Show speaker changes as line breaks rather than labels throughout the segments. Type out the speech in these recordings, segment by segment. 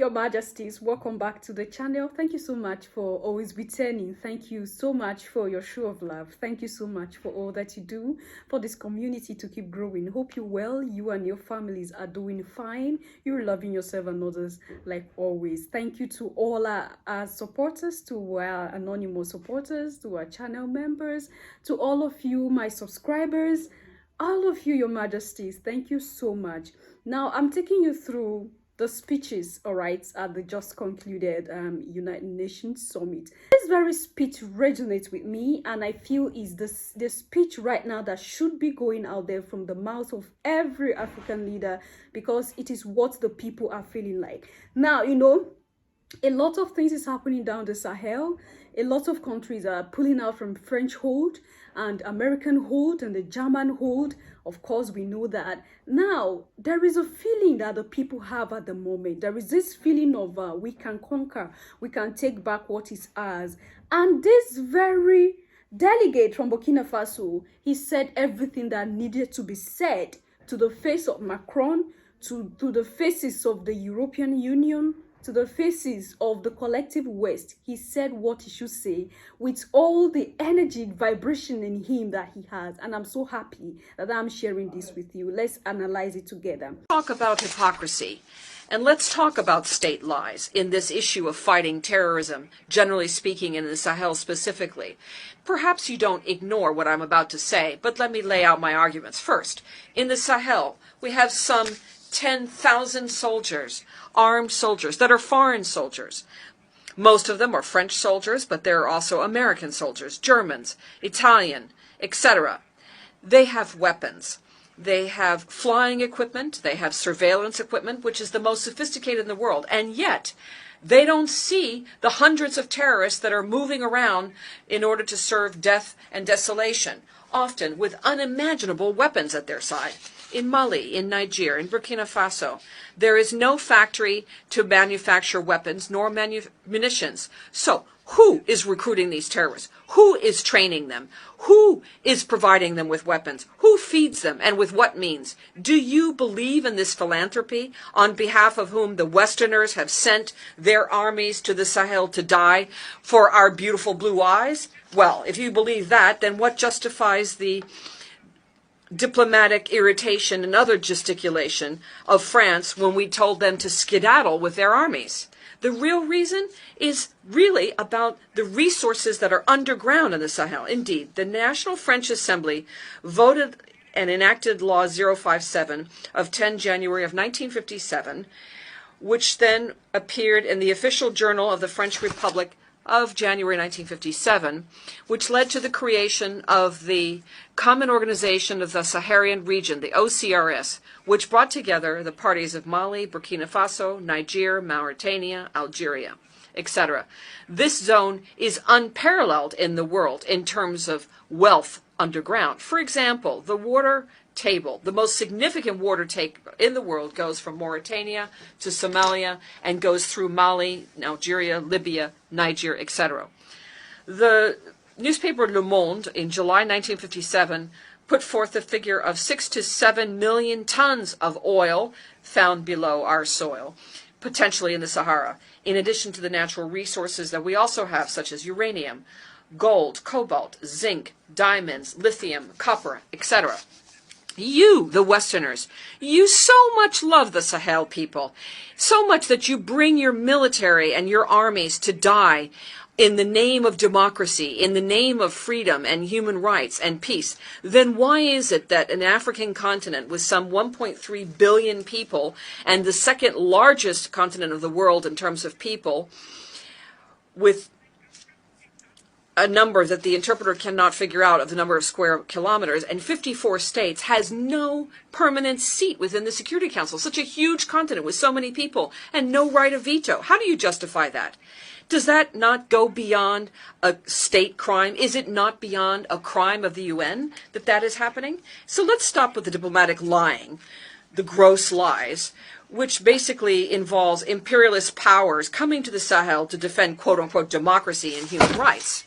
Your Majesties, welcome back to the channel. Thank you so much for always returning. Thank you so much for your show of love. Thank you so much for all that you do for this community to keep growing. Hope you're well. You and your families are doing fine. You're loving yourself and others like always. Thank you to all our supporters, to our anonymous supporters, to our channel members, to all of you, my subscribers, all of you, Your Majesties. Thank you so much. Now, I'm taking you through the speeches, all right, at the just concluded United Nations Summit. This very speech resonates with me, and I feel is the speech right now that should be going out there from the mouth of every African leader, because it is what the people are feeling like. Now, you know, a lot of things is happening down the Sahel. A lot of countries are pulling out from French hold and American hold and the German hold. Of course, we know that. Now, there is a feeling that the people have at the moment. There is this feeling of we can conquer, we can take back what is ours. And this very delegate from Burkina Faso, he said everything that needed to be said to the face of Macron, to the faces of the European Union, to the faces of the collective West. He said what he should say with all the energy, vibration in him that he has. And I'm so happy that I'm sharing this with you. Let's analyze it together.
Talk about hypocrisy, and let's talk about state lies in this issue of fighting terrorism, generally speaking, in the Sahel specifically. Perhaps you don't ignore what I'm about to say, but let me lay out my arguments. First, in the Sahel, we have some 10,000 soldiers, armed soldiers, that are foreign soldiers. Most of them are French soldiers, but there are also American soldiers, Germans, Italian, etc. They have weapons. They have flying equipment. They have surveillance equipment, which is the most sophisticated in the world. And yet, they don't see the hundreds of terrorists that are moving around in order to serve death and desolation, often with unimaginable weapons at their side. In Mali, in Niger, in Burkina Faso, there is no factory to manufacture weapons nor munitions. So, who is recruiting these terrorists? Who is training them? Who is providing them with weapons? Who feeds them, and with what means? Do you believe in this philanthropy on behalf of whom the Westerners have sent their armies to the Sahel to die for our beautiful blue eyes? Well, if you believe that, then what justifies the diplomatic irritation and other gesticulation of France when we told them to skedaddle with their armies? The real reason is really about the resources that are underground in the Sahel. Indeed, the National French Assembly voted and enacted Law 057 of 10 January of 1957, which then appeared in the official journal of the French Republic of January 1957, which led to the creation of the Common Organization of the Saharan Region, the OCRS, which brought together the parties of Mali, Burkina Faso, Niger, Mauritania, Algeria, etc. This zone is unparalleled in the world in terms of wealth underground. For example, the water table, the most significant water table in the world, goes from Mauritania to Somalia and goes through Mali, Algeria, Libya, Niger, etc. The newspaper Le Monde in July 1957 put forth the figure of 6 to 7 million tons of oil found below our soil, potentially in the Sahara, in addition to the natural resources that we also have, such as uranium, gold, cobalt, zinc, diamonds, lithium, copper, etc. You, the Westerners, you so much love the Sahel people, so much that you bring your military and your armies to die in the name of democracy, in the name of freedom and human rights and peace. Then why is it that an African continent with some 1.3 billion people, and the second largest continent of the world in terms of people, with a number that the interpreter cannot figure out of the number of square kilometers, and 54 states, has no permanent seat within the Security Council? Such a huge continent with so many people and no right of veto. How do you justify that? Does that not go beyond a state crime? Is it not beyond a crime of the UN that is happening? So let's stop with the diplomatic lying, the gross lies, which basically involves imperialist powers coming to the Sahel to defend quote-unquote democracy and human rights.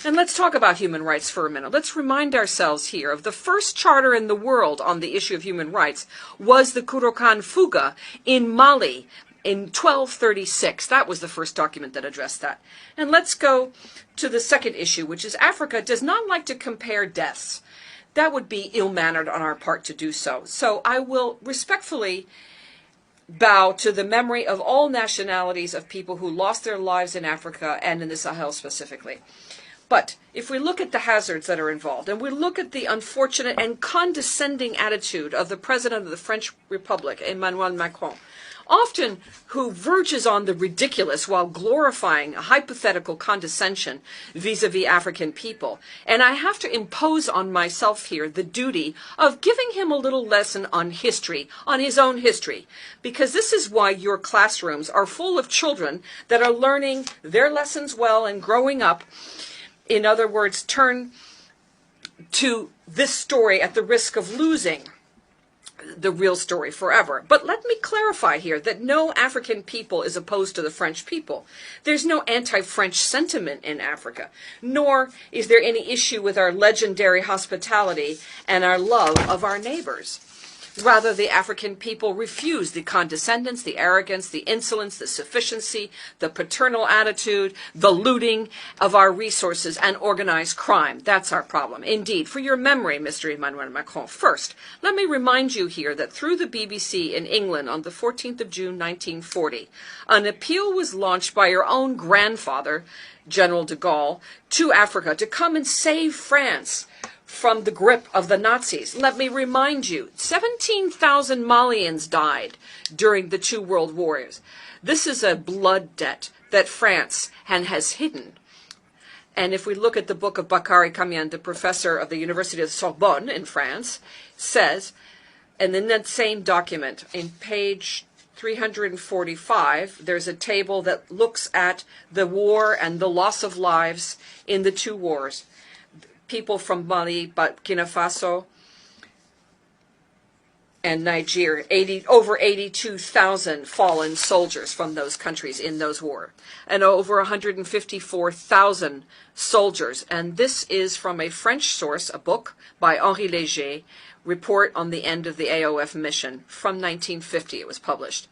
And let's talk about human rights for a minute. Let's remind ourselves here of the first charter in the world on the issue of human rights was the Kurokan Fuga in Mali in 1236. That was the first document that addressed that. And let's go to the second issue, which is Africa does not like to compare deaths. That would be ill-mannered on our part to do so. So I will respectfully bow to the memory of all nationalities of people who lost their lives in Africa and in the Sahel specifically. But if we look at the hazards that are involved, and we look at the unfortunate and condescending attitude of the President of the French Republic, Emmanuel Macron, often who verges on the ridiculous while glorifying a hypothetical condescension vis-a-vis African people. And I have to impose on myself here the duty of giving him a little lesson on history, on his own history, because this is why your classrooms are full of children that are learning their lessons well and growing up. In other words, turn to this story at the risk of losing the real story forever. But let me clarify here that no African people is opposed to the French people. There's no anti-French sentiment in Africa, nor is there any issue with our legendary hospitality and our love of our neighbors. Rather, the African people refuse the condescendence, the arrogance, the insolence, the sufficiency, the paternal attitude, the looting of our resources, and organized crime. That's our problem. Indeed, for your memory, Mr. Emmanuel Macron, first, let me remind you here that through the BBC in England on the 14th of June, 1940, an appeal was launched by your own grandfather, General de Gaulle, to Africa to come and save France from the grip of the Nazis. Let me remind you, 17,000 Malians died during the two world wars. This is a blood debt that France has hidden. And if we look at the book of Bakary Kamian, the professor of the University of Sorbonne in France, says, and in that same document, in page 345, there's a table that looks at the war and the loss of lives in the two wars. People from Mali, Burkina Faso, and Niger, over 82,000 fallen soldiers from those countries in those wars, and over 154,000 soldiers. And this is from a French source, a book by Henri Léger, Report on the End of the AOF Mission, from 1950. It was published.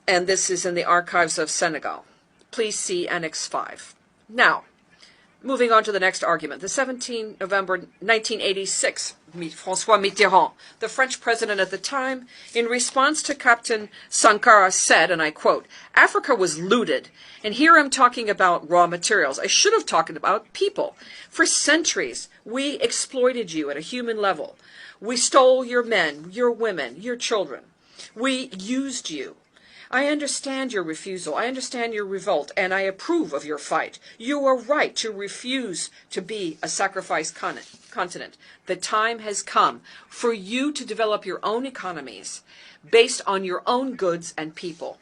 And this is in the archives of Senegal. Please see Annex 5. Now, moving on to the next argument. The 17th November 1986, François Mitterrand, the French president at the time, in response to Captain Sankara said, and I quote, "Africa was looted, and here I'm talking about raw materials. I should have talked about people. For centuries, we exploited you at a human level. We stole your men, your women, your children. We used you. I understand your refusal. I understand your revolt, and I approve of your fight. You are right to refuse to be a sacrificed continent. The time has come for you to develop your own economies based on your own goods and people.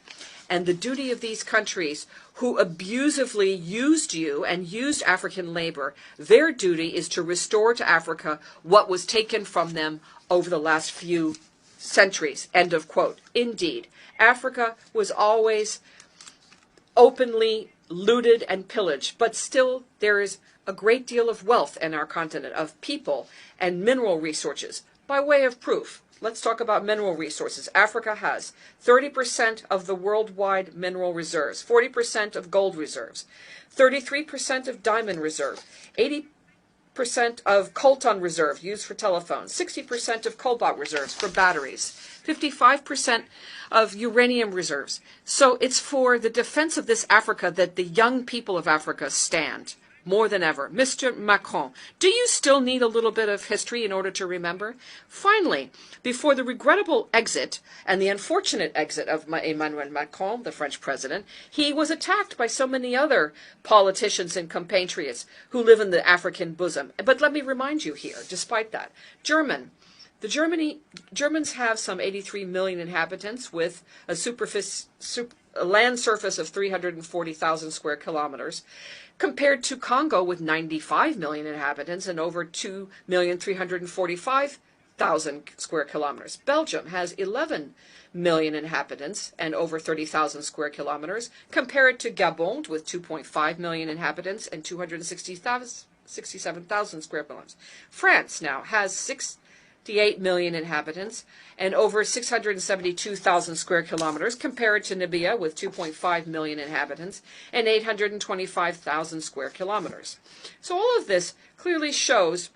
And the duty of these countries who abusively used you and used African labor, their duty is to restore to Africa what was taken from them over the last few centuries." End of quote. Indeed, Africa was always openly looted and pillaged, but still there is a great deal of wealth in our continent, of people and mineral resources. By way of proof, let's talk about mineral resources. Africa has 30% of the worldwide mineral reserves, 40% of gold reserves, 33% of diamond reserve, 80% of coltan reserve used for telephones, 60% of cobalt reserves for batteries, 55% of uranium reserves. So it's for the defense of this Africa that the young people of Africa stand more than ever. Mr. Macron, do you still need a little bit of history in order to remember? Finally, before the regrettable exit and the unfortunate exit of Emmanuel Macron, the French president, he was attacked by so many other politicians and compatriots who live in the African bosom. But let me remind you here, despite that, Germans have some 83 million inhabitants with a land surface of 340,000 square kilometers, compared to Congo with 95 million inhabitants and over 2,345,000 square kilometers. Belgium has 11 million inhabitants and over 30,000 square kilometers, compared to Gabon with 2.5 million inhabitants and 267,000 square kilometers. France now has 58 million inhabitants and over 672,000 square kilometers, compared to Namibia with 2.5 million inhabitants and 825,000 square kilometers. So all of this clearly shows,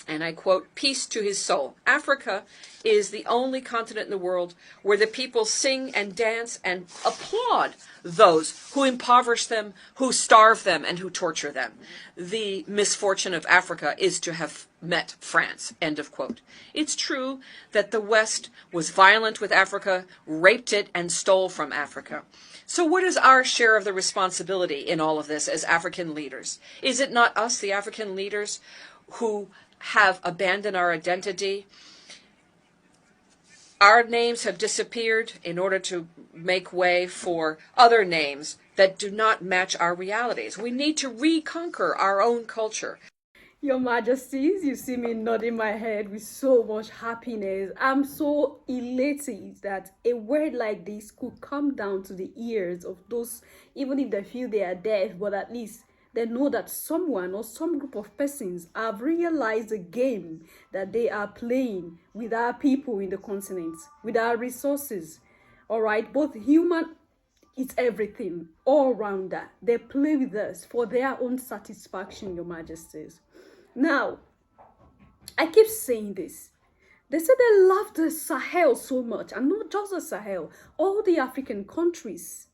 and I quote, "Peace to his soul. Africa is the only continent in the world where the people sing and dance and applaud those who impoverish them, who starve them, and who torture them. The misfortune of Africa is to have met France," end of quote. It's true that the West was violent with Africa, raped it, and stole from Africa. So what is our share of the responsibility in all of this as African leaders? Is it not us, the African leaders, who have abandoned our identity? Our names have disappeared in order to make way for other names that do not match our realities. We need to reconquer our own culture.
Your Majesties, you see me nodding my head with so much happiness. I'm so elated that a word like this could come down to the ears of those, even if they feel they are deaf, but at least they know that someone or some group of persons have realized the game that they are playing with our people in the continent, with our resources. All right, both human, it's everything, all around that. They play with us for their own satisfaction, Your Majesties. Now, I keep saying this. They say they love the Sahel so much, and not just the Sahel, all the African countries,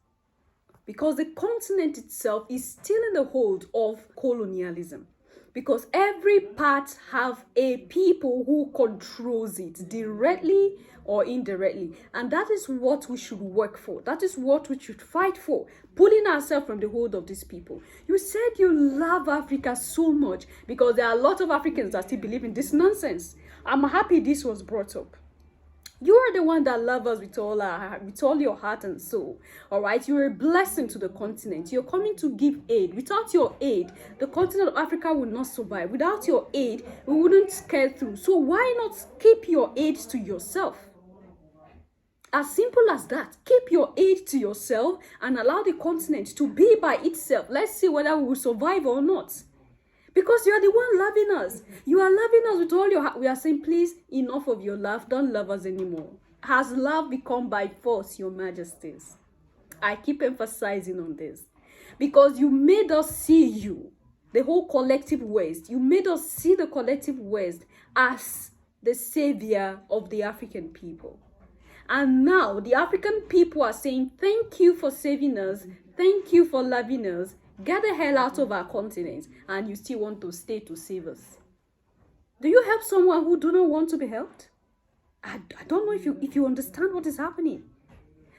because the continent itself is still in the hold of colonialism, because every part have a people who controls it directly or indirectly, and that is what we should work for. That is what we should fight for, pulling ourselves from the hold of these people. You said you love Africa so much because there are a lot of Africans that still believe in this nonsense. I'm happy this was brought up. You are the one that loves us with all your heart and soul. All right, you're a blessing to the continent. You're coming to give aid. Without your aid, the continent of Africa would not survive. Without your aid, we wouldn't get through. So why not keep your aid to yourself? As simple as that. Keep your aid to yourself and allow the continent to be by itself. Let's see whether we will survive or not. Because you are the one loving us. You are loving us with all your heart. We are saying, please, enough of your love. Don't love us anymore. Has love become by force, Your Majesties? I keep emphasizing on this. Because you made us see you, the whole collective West. You made us see the collective West as the savior of the African people. And now the African people are saying, thank you for saving us. Thank you for loving us. Get the hell out of our continent, and you still want to stay to save us. Do you help someone who do not want to be helped? I don't know if you understand what is happening.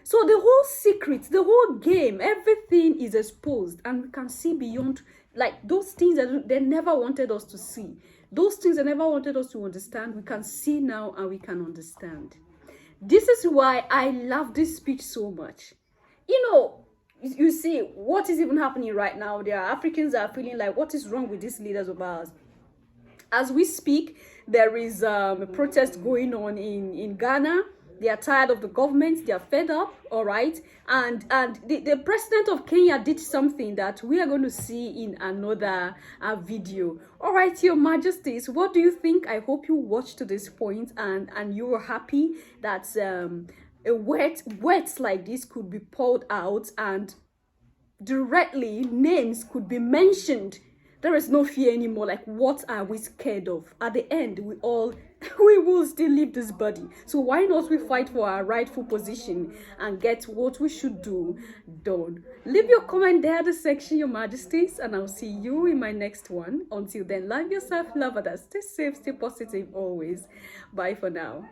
So the whole secret, the whole game, everything is exposed, and we can see beyond, like those things that they never wanted us to see. Those things they never wanted us to understand, we can see now and we can understand. This is why I love this speech so much. You know, you see what is even happening right now. There are Africans that are feeling like, what is wrong with these leaders of ours? As we speak, there is a protest going on in Ghana. They are tired of the government. They are fed up, all right? And the president of Kenya did something that we are going to see in another video. All right, Your Majesties, what do you think? I hope you watched to this point and you were happy that a words like this could be poured out and directly names could be mentioned. There is no fear anymore. Like, what are we scared of? At the end, we will still leave this body. So why not we fight for our rightful position and get what we should do done? Leave your comment there in the section, Your Majesties, and I'll see you in my next one. Until then, love yourself, love others, stay safe, stay positive always. Bye for now.